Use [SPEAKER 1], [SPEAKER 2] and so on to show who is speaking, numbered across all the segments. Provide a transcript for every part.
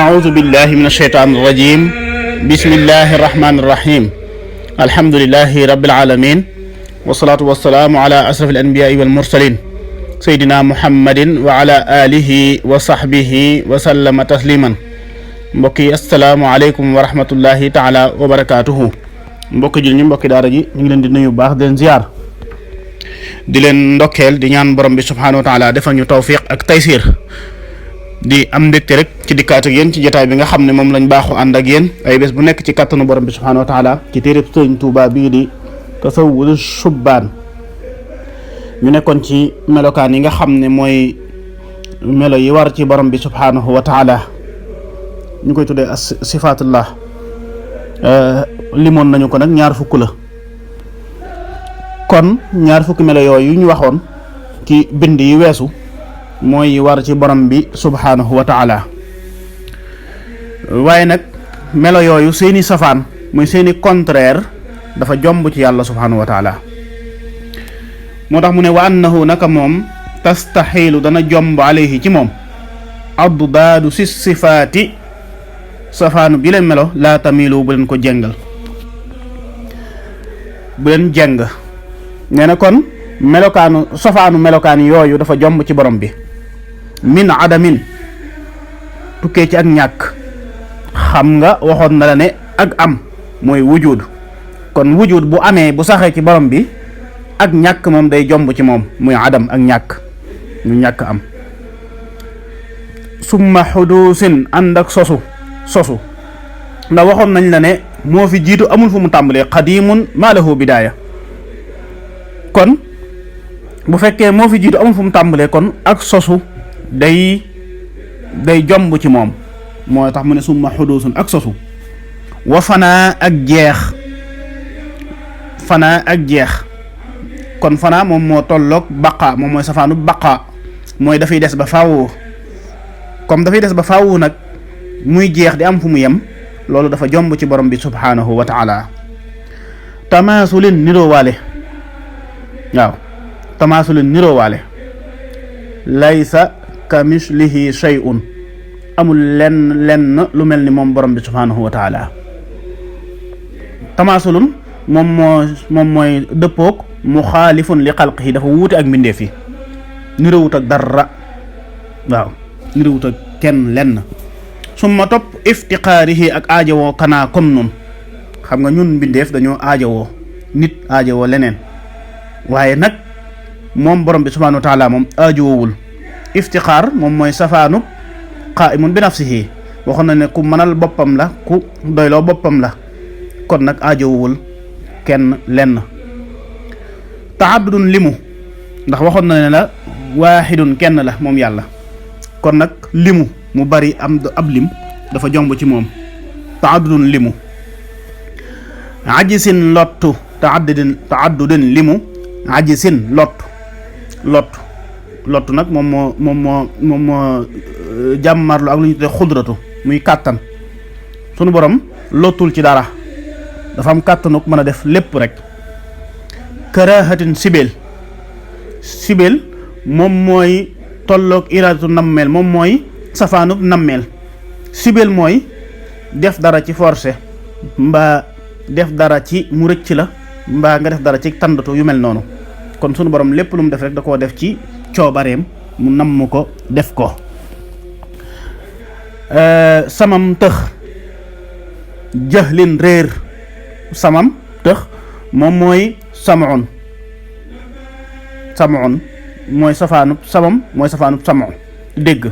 [SPEAKER 1] أعوذ بالله من الشيطان الرجيم بسم الله الرحمن الرحيم الحمد لله رب العالمين والصلاة والسلام على أشرف الأنبياء والمرسلين سيدنا محمد وعلى آله وصحبه وسلم تسليما mbokki asalaamaaleykum wa rahmatullahi taala wa barakaatuhu mbokki jul ñi mbokki daara ji ñu ngi leen di nuyu baax di leen ziar di leen ndokkeel di ñaan borom bi subhaanahu wa taala defal ñu tawfiq ak taysir di am mbégte rek ci dikkaat ak yéen ci jotaay bi nga xam ne moom lañ baaxu ànd ak yéen ay bés bu nekk ci kàttanu borom bi subhaanahu wa taala ci téereb Sëriñ Tuubaa bii di Tasawwudu Shubbaan ñu nekkoon ci melokaan yi nga xam ne mooy melo yi war ci borom bi subhaanahu wa taala ñu koy tuddee sifaatullah limoon nañu ko nag ñaar fukk la kon ñaar fukki melo yooyu ñu waxoon ci bind yi weesu mooy war ci borom bi subhaanahu wa taala waaye nag melo yooyu seeni safaan muy seeni contraire dafa jomb ci yàlla subhaanahu wa taala moo tax mu ne wa annahu naka moom tastaxiilu dana jomb alayhi ci moom addaadu si sifaati safaanu bi leen melo laa tamilu bu leen ko jëngal bu leen jëng nee na kon safaanu melokaan yooyu dafa jomb ci borom bi min adamin tukkee ci ak ñàkk xam nga waxoon na la ne ak am mooy wujud kon wujud bu amee bu saxee ci borom bi ak ñàkk moom day jomb ci moom muy adam ak ñàkk ñu ñàkk am summa xuduusin ànd ak sosu ndax waxoon nañ la ne moo fi jiitu amul fu mu tàmbalee qadimun maa lahu bidaaya kon bu fekkee moo fi jiitu amul fu mu tàmbalee kon ak sosu day jomb ci moom moo tax mu ne summa xuduusun ak sosu wa fanaa ak jeex kon fanaa moom moo tolloog baqa moom mooy safaanu baqa mooy dafay des ba faaw comme dafay des ba faaw nag muy jeex di am fu mu yem loolu dafa jomb ci borom bi subhaanahu wa taala tamaasulin niroowaale waaw tamaasulin niroowaale laysa kamislihi shay'un amul lenn lu mel ni moom borom bi subhaanahu wa taala tamaasulun moom mooy dëppoog muxaalifun li xalqihi dafa wuute ak mbindeef yi niroowut ak dara waaw niroowut ak kenn lenn summa topp iftiqaarihi ak aajowoo kanaa comme nun xam nga ñun mbindeef dañoo aajowoo nit aajowoo leneen waaye nag moom borom bi subhaanahu wa taala moom aajowoowul iftiqaar moom mooy safaanu qaa'imun bi nafsihi waxoon na ne ku mënal boppam la ku doyloo boppam la kon nag aajowowul kenn lenn ta'addudun limu ndax waxoon na ne la waaxidun kenn la moom yàlla kon nag limu mu bari am ab lim dafa jomb ci moom ta'addudun limu ajisin lottu ta'addudun limu ajisin lottu nag moom moo jàmmarlu ak lu ñu tuddee xudratu muy kàttan sunu borom lottul ci dara dafa am kàttanuk mën a def lépp rek karahatin sibeel moom mooy tolloog iraadatu nammeel moom mooy safaanub nammeel sibeel mooy def dara ci forcé mbaa def dara ci mu rëcc la mbaa nga def dara ci tàndatu yu mel noonu kon sunu borom lépp lu mu def rek da koo def ci coobareem mu namm ko def ko samam tëx jahlin réer samam tëx moom mooy samoon mooy safaanub samo dégg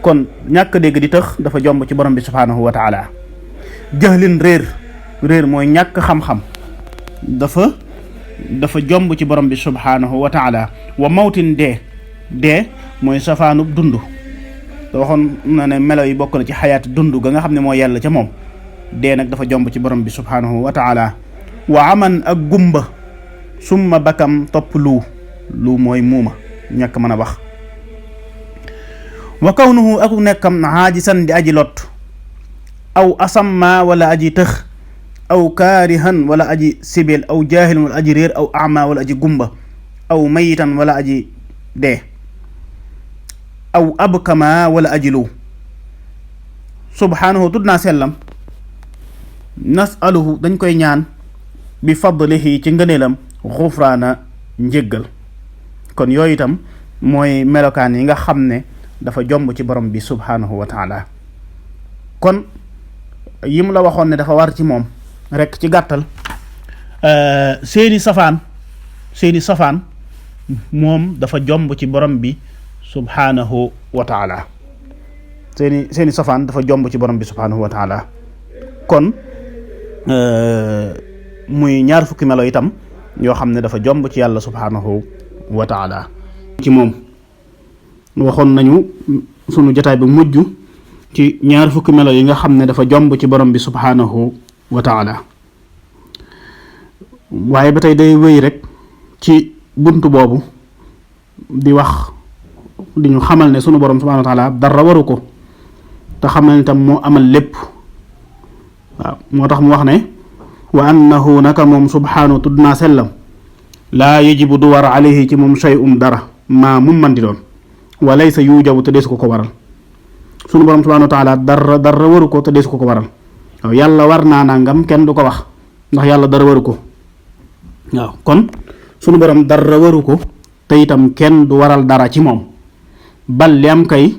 [SPEAKER 1] kon ñàkk dégg di tëx dafa jomb ci borom bi subhaanahu wa taala jahlin réer mooy ñàkk xam-xam dafa jomb ci borom bi subhaanahu wa taala wa mawtin dee mooy safaanub dund te waxoon na ne melo yi bokk na ci xayaat dund ga nga xam ne moo yàlla ca moom dee nag dafa jomb ci borom bi subhaanahu wa taala wa aman ak gumba summa bakam topp lu mooy muuma ñàkk mën a wax wa kawnuhu aku nekkam aajisan di aji lot aw asamma wala aji tëx aw kaarihan wala aji sibeel aw jaahilin wala aji réer aw ama wala aji gumba aw mayitan wala aji dee aw abkama wala aji lu subhaanahu tudd naa sellam nasaluhu dañ koy ñaan bi fadlihi ci ngëneelam xufraana njéggal. kon yooyu itam mooy melokaan yi nga xam ne dafa jomb ci borom bi subhaanahu wa taala. kon yi mu la waxoon ne dafa war ci moom rek ci gàttal seeni safaan moom dafa jomb ci borom bi subhaanahu wa taala. seeni safaan dafa jomb ci borom bi subhaanahu wa taala. kon muy ñaar fukki melo itam yoo xam ne dafa jomb ci yàlla subhaanahu wa taala. ci moom waxoon nañu sunu jotaay bi mujj ci ñaar fukki melo yi nga xam ne dafa jomb ci borom bi subhaanahu wa taala. waaye ba tey day wéy rek ci buntu boobu di wax di ñu xamal ne sunu borom subhaanahu wa taala dara waru ko te xamal ne tam moo amal lépp. waaw moo tax mu wax ne wa annahu naka moom subhaanahu tudd naa sellam laa yajibu du war alayhi ci moom shay'un dara maa mum man di doon wa laysa yujabu te deesu ko waral. sunu borom subhaanahu wa taala dara waru ko te deesu ko waral. waaw yàlla war naa nangam kenn du ko wax ndax yàlla dara waru ko. waaw kon sunu borom dara waru ko te itam kenn du waral dara ci moom. bal li am kay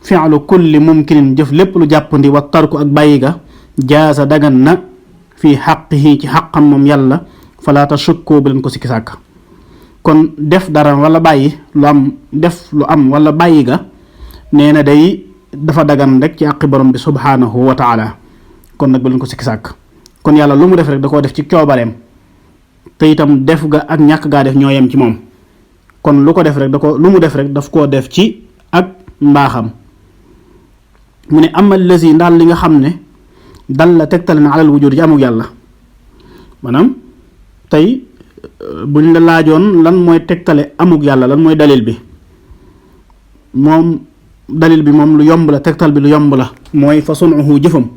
[SPEAKER 1] fi'lu kulli mumkinin jëf lépp lu jàppandi wa tarku ak bàyyi ga jaasa dagan na fii xaqihi ci xaqam moom yàlla falaa tashukku bu leen ko sikki sàkk. kon def dara wala bàyyi lu am wala bàyyi ga nee na day dafa dagan rek ci àqi borom bi subhaanahu wa taala. kon nag bu leen ko sikki sàkk. kon yàlla lu mu def rek da koo def ci coobareem te itam def ga ak ñàkk gaa def ñoo yem ci moom. kon lu mu def rek daf koo def ci ak mbaaxam. mu ne amal lazi ndaal li nga xam ne dal la tegtale na alal wujud ci amuk yàlla. maanaam tey buñ la laajoon lan mooy tegtale amuk yàlla lan mooy dalil bi moom lu yomb la. tegtal bi lu yomb la mooy fa sunuhu jëfam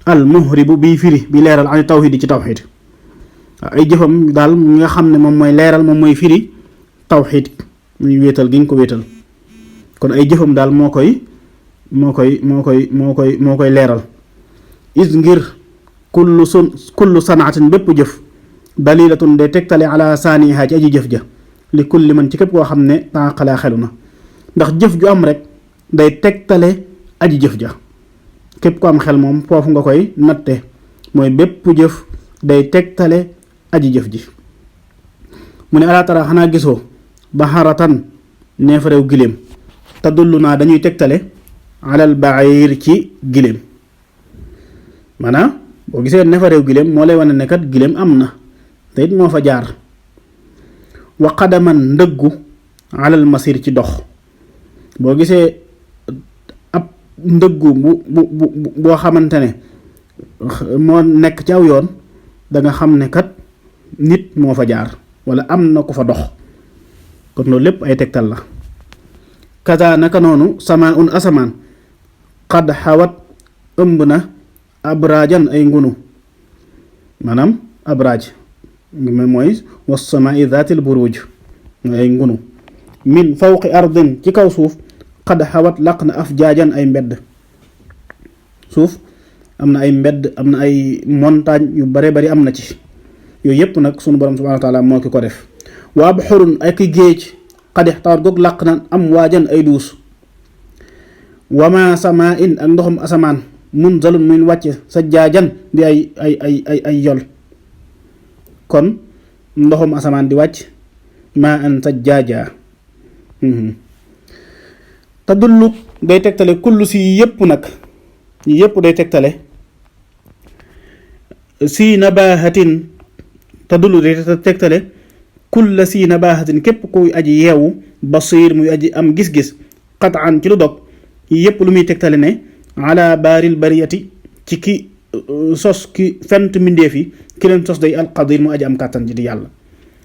[SPEAKER 1] al muhribu bi firi bi leeral ani tawhid ci tawhid. ay jëfam daal nga xam ne moom mooy leeral moom mooy firi tawhid muy wéetal gi nga ko wéetal. kon ay jëfam daal moo koy leeral. is ngir kullu sanaatin bépp jëf dalilatun day tegtale ala saaniha ci aji jëf ja li kulli man ci képp koo xam ne tànqalaa xelu na. ndax jëf ju am rek day tegtale aji jëf ja. képp ko am xel moom foofu nga koy natte mooy bépp jëf day tegtale aji jëf ji. mu ne alaa tara xanaa gisoo baharatan neefarew giléem tadullu naa dañuy tegtale alal bair ci giléem. maanaam boo gisee neefarew giléem moo lay wane ne kat giléem am na te it moo fa jaar. wa qadaman ndëggu alal masir ci dox. boo gisee ab ndëggu boo xamante ne moo nekk ci aw yoon da nga xam ne kat nit moo fa jaar wala am na ku fa dox. kon loolu lépp ay tegtal la. kaza naka noonu samaa asamaan qad xawat ëmb na abraajan ay ngunu. maanaam abraaj mooy wassamaa'i dhaatil buruuj ay ngunu. min fawqi ardin ci kaw suuf qad xawat laq na afjaajan ay mbedd. suuf am na ay mbedd am na ay montagne yu bare bari am na ci. yooyu yëpp nag sunu borom subhaanahu wa taala moo ki ko def. wa abxurun ay ki géej qad ixtawat goog laq na am waajan ay duus. wama samaa in ak ndoxum asamaan munzalun muy wàcc sa jaajan di ay yol. kon ndoxum asamaan di wàcc maa an sa jaajaa. tadullu day tegtale kullu si yëpp nag yëpp day tegtale si nabahatin tadullu day tegtale kulla si nabahatin képp kuy aji yeewu basiir muy aji am gis-gis qataan ci lu dog yëpp lu muy tegtale ne ala baaril bariyati ci ki sos ki fent mbindeef yi ki leen sos day alqadir mu aji am kàttan ji di yàlla.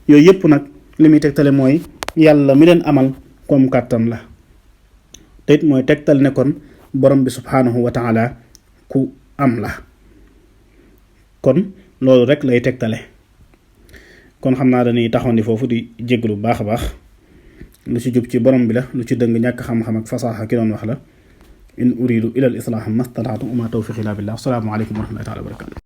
[SPEAKER 1] yooyu yëpp nag li muy tegtale mooy yàlla mi leen amal comme kàttan la. te it mooy tegtal ne kon borom bi subhaanahu wa taala ku am la. kon loolu rek lay tegtale. kon xam naa dañuy taxawandi foofu di jéglu bu baax a baax lu ci jub ci borom bi la lu ci dëng ñàkk xam-xam ak fasaaxa ki doon wax la. in uridu ila al islaha mastataatu wa ma tawfiqi illa billah. Assalaamu aleykum wa rahmatullahi taala wa barakatu.